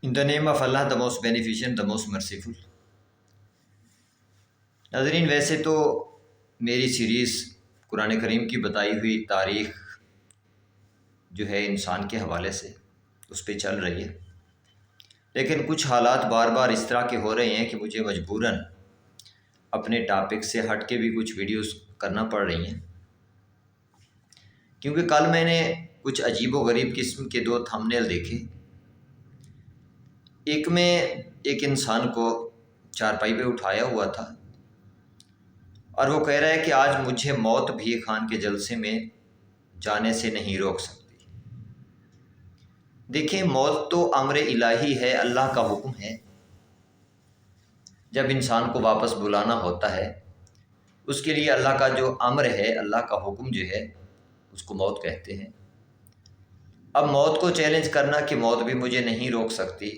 In the name of Allah, the most beneficent, the most merciful. ناظرین، ویسے تو میری سیریز قرآن کریم کی بتائی ہوئی تاریخ جو ہے انسان کے حوالے سے اس پہ چل رہی ہے، لیکن کچھ حالات بار بار اس طرح کے ہو رہے ہیں کہ مجھے مجبوراً اپنے ٹاپک سے ہٹ کے بھی کچھ ویڈیوز کرنا پڑ رہی ہیں، کیونکہ کل میں نے کچھ عجیب و غریب قسم کے دو تھمبنیل دیکھے۔ ایک میں ایک انسان کو چارپائی پہ اٹھایا ہوا تھا اور وہ کہہ رہا ہے کہ آج مجھے موت بھی خان کے جلسے میں جانے سے نہیں روک سکتی۔ دیکھیں، موت تو امر الہی ہے، اللہ کا حکم ہے۔ جب انسان کو واپس بلانا ہوتا ہے اس کے لیے اللہ کا جو امر ہے، اللہ کا حکم جو ہے، اس کو موت کہتے ہیں۔ اب موت کو چیلنج کرنا کہ موت بھی مجھے نہیں روک سکتی،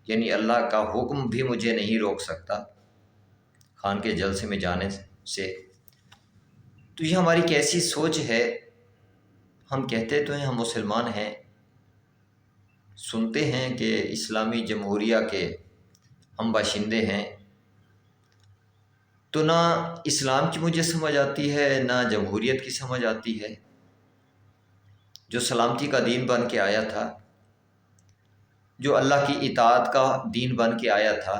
یعنی اللہ کا حکم بھی مجھے نہیں روک سکتا خان کے جلسے میں جانے سے، تو یہ ہماری کیسی سوچ ہے؟ ہم کہتے تو ہیں ہم مسلمان ہیں، سنتے ہیں کہ اسلامی جمہوریہ کے ہم باشندے ہیں، تو نہ اسلام کی مجھے سمجھ آتی ہے نہ جمہوریت کی سمجھ آتی ہے۔ جو سلامتی کا دین بن کے آیا تھا، جو اللہ کی اطاعت کا دین بن کے آیا تھا،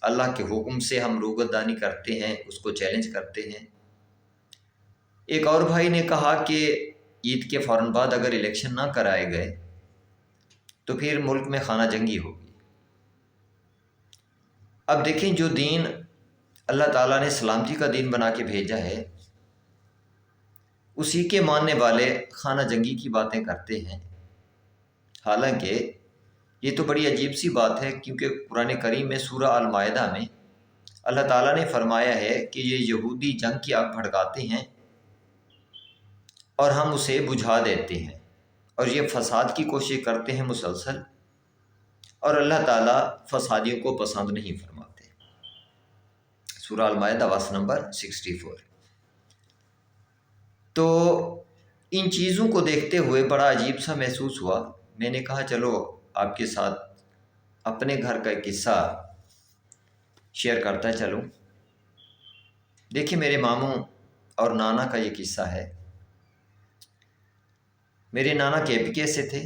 اللہ کے حکم سے ہم روگردانی کرتے ہیں، اس کو چیلنج کرتے ہیں۔ ایک اور بھائی نے کہا کہ عید کے فوراً بعد اگر الیکشن نہ کرائے گئے تو پھر ملک میں خانہ جنگی ہوگی۔ اب دیکھیں، جو دین اللہ تعالیٰ نے سلامتی کا دین بنا کے بھیجا ہے، اسی کے ماننے والے خانہ جنگی کی باتیں کرتے ہیں۔ حالانکہ یہ تو بڑی عجیب سی بات ہے، کیونکہ قرآن کریم میں سورہ المائدہ میں اللہ تعالیٰ نے فرمایا ہے کہ یہ یہودی جنگ کی آگ بھڑکاتے ہیں اور ہم اسے بجھا دیتے ہیں، اور یہ فساد کی کوشش کرتے ہیں مسلسل، اور اللہ تعالیٰ فسادیوں کو پسند نہیں فرماتے۔ سورہ المائدہ ورس نمبر 64۔ تو ان چیزوں کو دیکھتے ہوئے بڑا عجیب سا محسوس ہوا۔ میں نے کہا چلو آپ کے ساتھ اپنے گھر کا ایک قصہ شیئر کرتا چلوں۔ دیکھیں، میرے ماموں اور نانا کا یہ قصہ ہے۔ میرے نانا KPK سے تھے،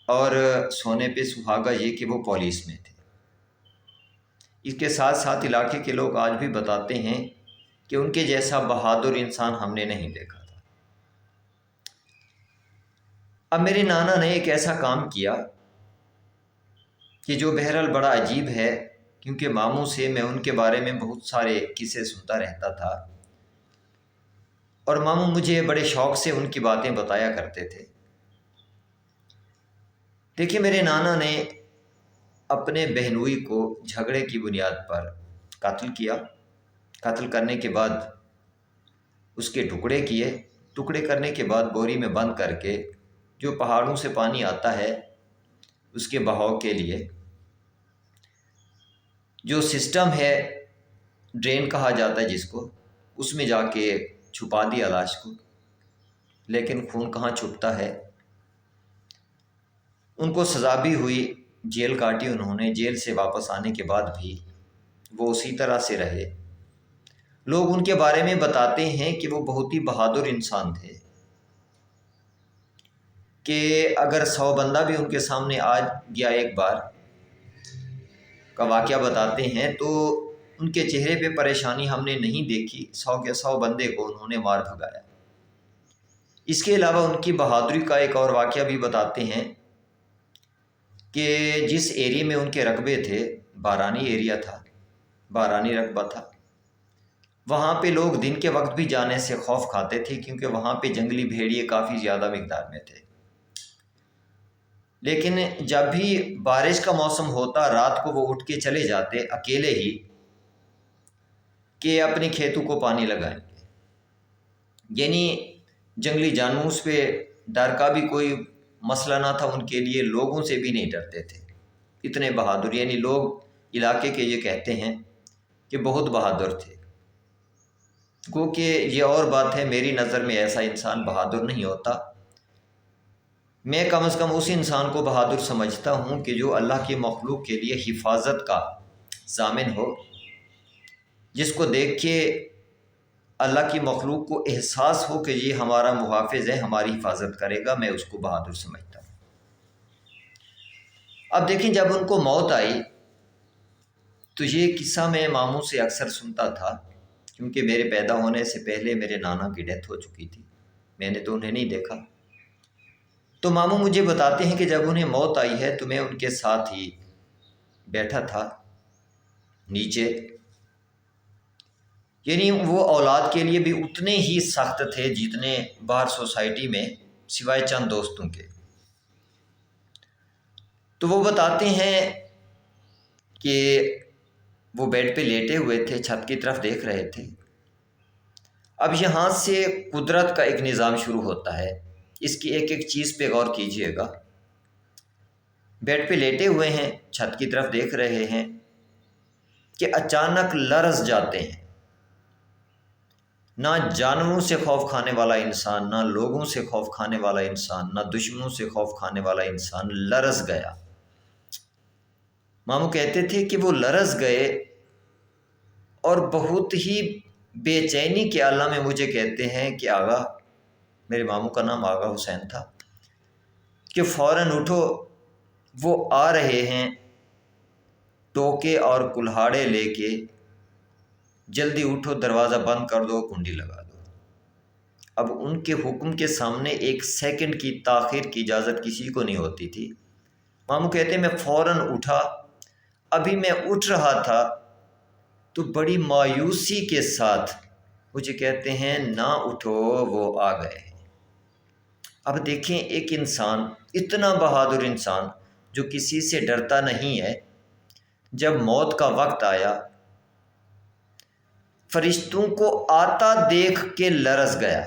اور سونے پہ سہاگا یہ کہ وہ پولیس میں تھے۔ اس کے ساتھ ساتھ علاقے کے لوگ آج بھی بتاتے ہیں کہ ان کے جیسا بہادر انسان ہم نے نہیں دیکھا تھا۔ اب میرے نانا نے ایک ایسا کام کیا کہ جو بہرحال بڑا عجیب ہے، کیونکہ ماموں سے میں ان کے بارے میں بہت سارے قصے سنتا رہتا تھا، اور ماموں مجھے بڑے شوق سے ان کی باتیں بتایا کرتے تھے۔ دیکھیے، میرے نانا نے اپنے بہنوئی کو جھگڑے کی بنیاد پر قتل کیا۔ قتل کرنے کے بعد اس کے ٹکڑے کیے، ٹکڑے کرنے کے بعد بوری میں بند کر کے جو پہاڑوں سے پانی آتا ہے اس کے بہاؤ کے لیے جو سسٹم ہے، ڈرین کہا جاتا ہے جس کو، اس میں جا کے چھپا دیا لاش کو، لیکن خون کہاں چھپتا ہے۔ ان کو سزا بھی ہوئی، جیل کاٹی انہوں نے، جیل سے واپس آنے کے بعد بھی وہ اسی طرح سے رہے۔ لوگ ان کے بارے میں بتاتے ہیں کہ وہ بہت ہی بہادر انسان تھے، کہ اگر 100 بندہ بھی ان کے سامنے آ گیا ایک بار کا واقعہ بتاتے ہیں تو ان کے چہرے پہ پریشانی ہم نے نہیں دیکھی، 100 کے 100 بندے کو انہوں نے مار بھگایا۔ اس کے علاوہ ان کی بہادری کا ایک اور واقعہ بھی بتاتے ہیں کہ جس ایریے میں ان کے رقبے تھے، بارانی ایریا تھا، بارانی رقبہ تھا، وہاں پہ لوگ دن کے وقت بھی جانے سے خوف کھاتے تھے، کیونکہ وہاں پہ جنگلی بھیڑیے کافی زیادہ مقدار میں تھے۔ لیکن جب بھی بارش کا موسم ہوتا، رات کو وہ اٹھ کے چلے جاتے اکیلے ہی کہ اپنے کھیتوں کو پانی لگائیں گے، یعنی جنگلی جانوروں پہ ڈر کا بھی کوئی مسئلہ نہ تھا ان کے لیے، لوگوں سے بھی نہیں ڈرتے تھے، اتنے بہادر، یعنی لوگ علاقے کے یہ کہتے ہیں کہ بہت بہادر تھے۔ گو کہ یہ اور بات ہے، میری نظر میں ایسا انسان بہادر نہیں ہوتا، میں کم از کم اس انسان کو بہادر سمجھتا ہوں کہ جو اللہ کی مخلوق کے لیے حفاظت کا ضامن ہو، جس کو دیکھ کے اللہ کی مخلوق کو احساس ہو کہ یہ ہمارا محافظ ہے، ہماری حفاظت کرے گا، میں اس کو بہادر سمجھتا ہوں۔ اب دیکھیں، جب ان کو موت آئی تو یہ قصہ میں ماموں سے اکثر سنتا تھا، کیونکہ میرے پیدا ہونے سے پہلے میرے نانا کی ڈیتھ ہو چکی تھی، میں نے تو انہیں نہیں دیکھا۔ تو ماموں مجھے بتاتے ہیں کہ جب انہیں موت آئی ہے تو میں ان کے ساتھ ہی بیٹھا تھا نیچے، یعنی وہ اولاد کے لیے بھی اتنے ہی سخت تھے جتنے باہر سوسائٹی میں سوائے چند دوستوں کے۔ تو وہ بتاتے ہیں کہ وہ بیڈ پہ لیٹے ہوئے تھے، چھت کی طرف دیکھ رہے تھے۔ اب یہاں سے قدرت کا ایک نظام شروع ہوتا ہے، اس کی ایک ایک چیز پہ غور کیجئے گا۔ بیڈ پہ لیٹے ہوئے ہیں، چھت کی طرف دیکھ رہے ہیں کہ اچانک لرز جاتے ہیں۔ نہ جانوروں سے خوف کھانے والا انسان، نہ لوگوں سے خوف کھانے والا انسان، نہ دشمنوں سے خوف کھانے والا انسان لرز گیا۔ ماموں کہتے تھے کہ وہ لرز گئے اور بہت ہی بے چینی کے عالم میں مجھے کہتے ہیں کہ آغا، میرے ماموں کا نام آغا حسین تھا، کہ فوراً اٹھو، وہ آ رہے ہیں ٹوکے اور کلہاڑے لے کے، جلدی اٹھو، دروازہ بند کر دو، کنڈی لگا دو۔ اب ان کے حکم کے سامنے ایک سیکنڈ کی تاخیر کی اجازت کسی کو نہیں ہوتی تھی۔ ماموں کہتے ہیں میں فوراً اٹھا، ابھی میں اٹھ رہا تھا تو بڑی مایوسی کے ساتھ مجھے کہتے ہیں نہ اٹھو، وہ آ گئے ہیں۔ اب دیکھیں، ایک انسان، اتنا بہادر انسان جو کسی سے ڈرتا نہیں ہے، جب موت کا وقت آیا فرشتوں کو آتا دیکھ کے لرز گیا۔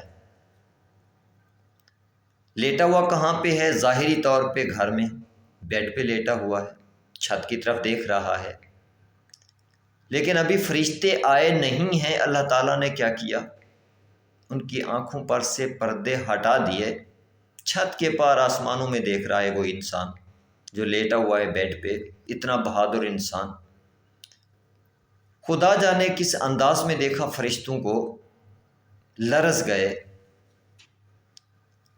لیٹا ہوا کہاں پہ ہے؟ ظاہری طور پہ گھر میں بیڈ پہ لیٹا ہوا ہے، چھت کی طرف دیکھ رہا ہے، لیکن ابھی فرشتے آئے نہیں ہیں۔ اللہ تعالیٰ نے کیا کیا؟ ان کی آنکھوں پر سے پردے ہٹا دیے، چھت کے پار آسمانوں میں دیکھ رہا ہے وہ انسان جو لیٹا ہوا ہے بیڈ پہ، اتنا بہادر انسان۔ خدا جانے کس انداز میں دیکھا فرشتوں کو، لرز گئے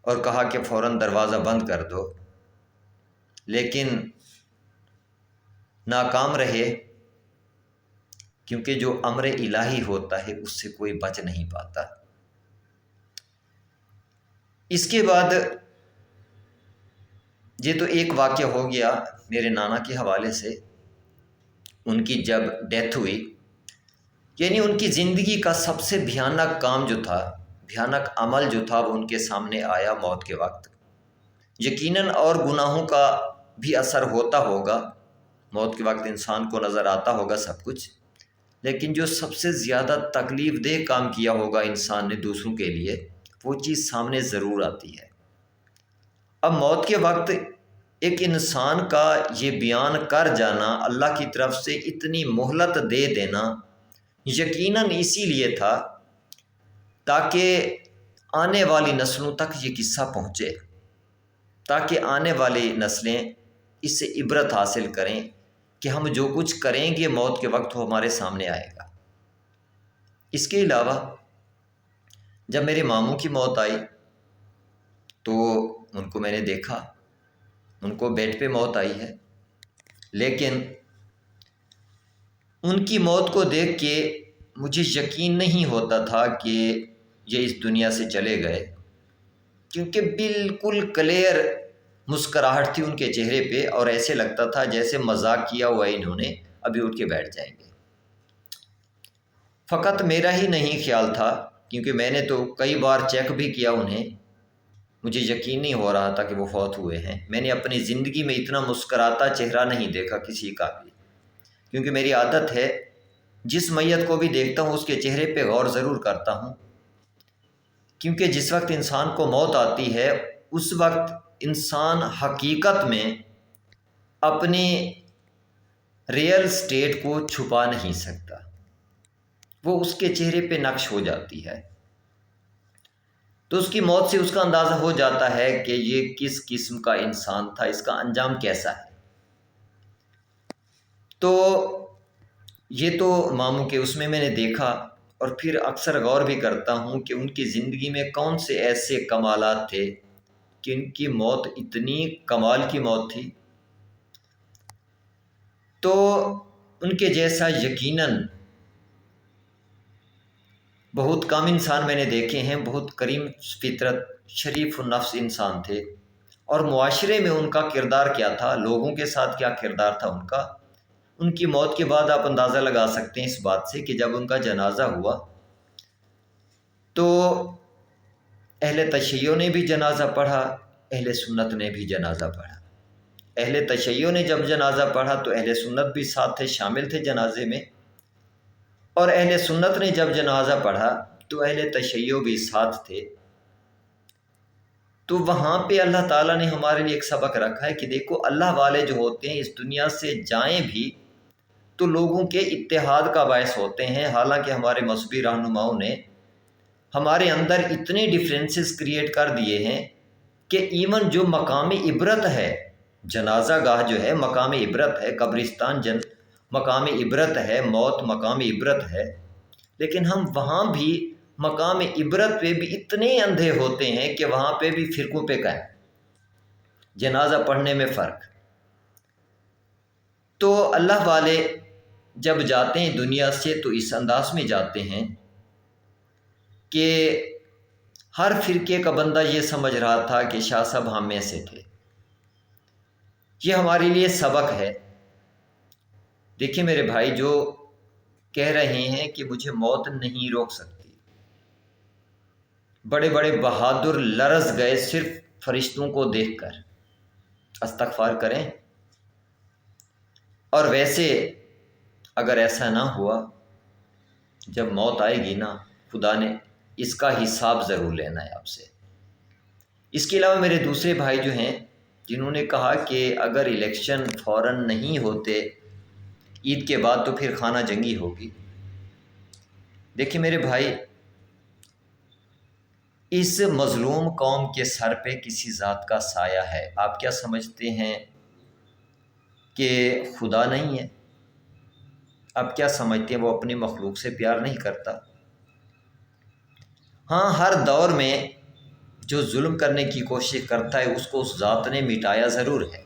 اور کہا کہ فوراً دروازہ بند کر دو، لیکن ناکام رہے، کیونکہ جو امر الہی ہوتا ہے اس سے کوئی بچ نہیں پاتا۔ اس کے بعد یہ تو ایک واقعہ ہو گیا میرے نانا کے حوالے سے، ان کی جب ڈیتھ ہوئی، یعنی ان کی زندگی کا سب سے بھیانک کام جو تھا، بھیانک عمل جو تھا، وہ ان کے سامنے آیا موت کے وقت۔ یقیناً اور گناہوں کا بھی اثر ہوتا ہوگا، موت کے وقت انسان کو نظر آتا ہوگا سب کچھ، لیکن جو سب سے زیادہ تکلیف دہ کام کیا ہوگا انسان نے دوسروں کے لیے، وہ چیز سامنے ضرور آتی ہے۔ اب موت کے وقت ایک انسان کا یہ بیان کر جانا، اللہ کی طرف سے اتنی مہلت دے دینا، یقیناً اسی لیے تھا تاکہ آنے والی نسلوں تک یہ قصہ پہنچے، تاکہ آنے والی نسلیں اس سے عبرت حاصل کریں کہ ہم جو کچھ کریں گے موت کے وقت وہ ہمارے سامنے آئے گا۔ اس کے علاوہ جب میرے ماموں کی موت آئی تو ان کو میں نے دیکھا، ان کو بیڈ پہ موت آئی ہے، لیکن ان کی موت کو دیکھ کے مجھے یقین نہیں ہوتا تھا کہ یہ اس دنیا سے چلے گئے، کیونکہ بالکل کلیئر مسکراہٹ تھی ان کے چہرے پہ، اور ایسے لگتا تھا جیسے مذاق کیا ہوا انہوں نے، ابھی اٹھ کے بیٹھ جائیں گے۔ فقط میرا ہی نہیں خیال تھا، کیونکہ میں نے تو کئی بار چیک بھی کیا انہیں، مجھے یقین نہیں ہو رہا تھا کہ وہ فوت ہوئے ہیں۔ میں نے اپنی زندگی میں اتنا مسکراتا چہرہ نہیں دیکھا کسی کا بھی، کیونکہ میری عادت ہے جس میت کو بھی دیکھتا ہوں اس کے چہرے پہ غور ضرور کرتا ہوں، کیونکہ جس وقت انسان کو موت آتی ہے اس وقت انسان حقیقت میں اپنے ریئل سٹیٹ کو چھپا نہیں سکتا، وہ اس کے چہرے پہ نقش ہو جاتی ہے۔ تو اس کی موت سے اس کا اندازہ ہو جاتا ہے کہ یہ کس قسم کا انسان تھا، اس کا انجام کیسا ہے۔ تو یہ تو ماموں کے اس میں نے دیکھا، اور پھر اکثر غور بھی کرتا ہوں کہ ان کی زندگی میں کون سے ایسے کمالات تھے کہ ان کی موت اتنی کمال کی موت تھی۔ تو ان کے جیسا یقیناً بہت کم انسان میں نے دیکھے ہیں، بہت کریم فطرت، شریف النفس انسان تھے، اور معاشرے میں ان کا کردار کیا تھا، لوگوں کے ساتھ کیا کردار تھا ان کا۔ ان کی موت کے بعد آپ اندازہ لگا سکتے ہیں اس بات سے کہ جب ان کا جنازہ ہوا تو اہل تشیع نے بھی جنازہ پڑھا، اہل سنت نے بھی جنازہ پڑھا۔ اہل تشیع نے جب جنازہ پڑھا تو اہل سنت بھی ساتھ تھے، شامل تھے جنازے میں، اور اہل سنت نے جب جنازہ پڑھا تو اہل تشیع بھی ساتھ تھے۔ تو وہاں پہ اللہ تعالیٰ نے ہمارے لیے ایک سبق رکھا ہے کہ دیکھو، اللہ والے جو ہوتے ہیں اس دنیا سے جائیں بھی تو لوگوں کے اتحاد کا باعث ہوتے ہیں۔ حالانکہ ہمارے مذہبی رہنماؤں نے ہمارے اندر اتنے ڈفرینسز کریٹ کر دیے ہیں کہ ایون جو مقام عبرت ہے، جنازہ گاہ جو ہے مقام عبرت ہے، قبرستان مقام عبرت ہے، موت مقام عبرت ہے، لیکن ہم وہاں بھی مقام عبرت پہ بھی اتنے اندھے ہوتے ہیں کہ وہاں پہ بھی فرقوں پہ قائم، جنازہ پڑھنے میں فرق۔ تو اللہ والے جب جاتے ہیں دنیا سے تو اس انداز میں جاتے ہیں کہ ہر فرقے کا بندہ یہ سمجھ رہا تھا کہ شاہ صاحب ہم میں سے تھے۔ یہ ہمارے لیے سبق ہے۔ دیکھیں میرے بھائی، جو کہہ رہے ہیں کہ مجھے موت نہیں روک سکتی، بڑے بڑے بہادر لرز گئے صرف فرشتوں کو دیکھ کر، استغفار کریں۔ اور ویسے اگر ایسا نہ ہوا، جب موت آئے گی نا، خدا نے اس کا حساب ضرور لینا ہے آپ سے۔ اس کے علاوہ میرے دوسرے بھائی جو ہیں جنہوں نے کہا کہ اگر الیکشن فوراً نہیں ہوتے عید کے بعد تو پھر خانہ جنگی ہوگی۔ دیکھیں میرے بھائی، اس مظلوم قوم کے سر پہ کسی ذات کا سایہ ہے۔ آپ کیا سمجھتے ہیں کہ خدا نہیں ہے؟ آپ کیا سمجھتے ہیں وہ اپنی مخلوق سے پیار نہیں کرتا؟ ہاں، ہر دور میں جو ظلم کرنے کی کوشش کرتا ہے اس کو اس ذات نے مٹایا ضرور ہے،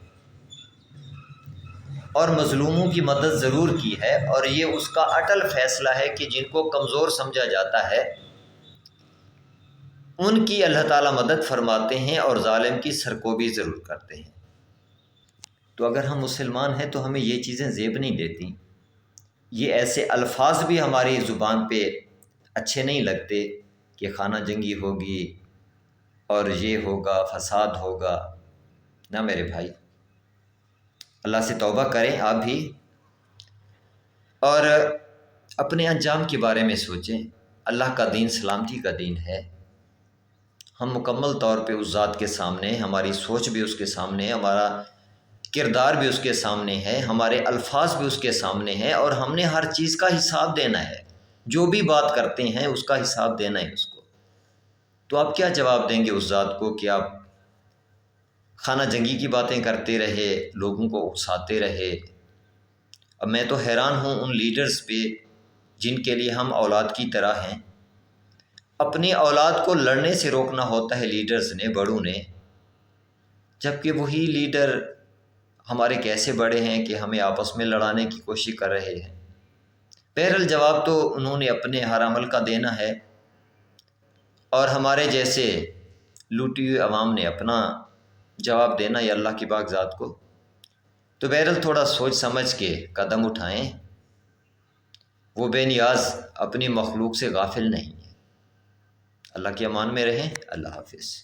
اور مظلوموں کی مدد ضرور کی ہے، اور یہ اس کا اٹل فیصلہ ہے کہ جن کو کمزور سمجھا جاتا ہے ان کی اللہ تعالیٰ مدد فرماتے ہیں، اور ظالم کی سرکوبی ضرور کرتے ہیں۔ تو اگر ہم مسلمان ہیں تو ہمیں یہ چیزیں زیب نہیں دیتی، یہ ایسے الفاظ بھی ہماری زبان پہ اچھے نہیں لگتے کہ خانہ جنگی ہوگی اور یہ ہوگا، فساد ہوگا۔ نہ میرے بھائی، اللہ سے توبہ کریں آپ بھی، اور اپنے انجام کے بارے میں سوچیں۔ اللہ کا دین سلامتی کا دین ہے۔ ہم مکمل طور پہ اس ذات کے سامنے، ہماری سوچ بھی اس کے سامنے ہے، ہمارا کردار بھی اس کے سامنے ہے، ہمارے الفاظ بھی اس کے سامنے ہیں، اور ہم نے ہر چیز کا حساب دینا ہے۔ جو بھی بات کرتے ہیں اس کا حساب دینا ہے اس کو۔ تو آپ کیا جواب دیں گے اس ذات کو کہ آپ خانہ جنگی کی باتیں کرتے رہے، لوگوں کو اکساتے رہے؟ اب میں تو حیران ہوں ان لیڈرز پہ جن کے لیے ہم اولاد کی طرح ہیں۔ اپنی اولاد کو لڑنے سے روکنا ہوتا ہے لیڈرز نے، بڑوں نے، جبکہ وہی لیڈر ہمارے کیسے بڑے ہیں کہ ہمیں آپس میں لڑانے کی کوشش کر رہے ہیں۔ بہرحال جواب تو انہوں نے اپنے ہر عمل کا دینا ہے، اور ہمارے جیسے لوٹی ہوئی عوام نے اپنا جواب دینا ہے اللہ کی پاک ذات کو۔ تو بہرحال تھوڑا سوچ سمجھ کے قدم اٹھائیں۔ وہ بے نیاز اپنی مخلوق سے غافل نہیں ہے۔ اللہ کے امان میں رہیں۔ اللہ حافظ۔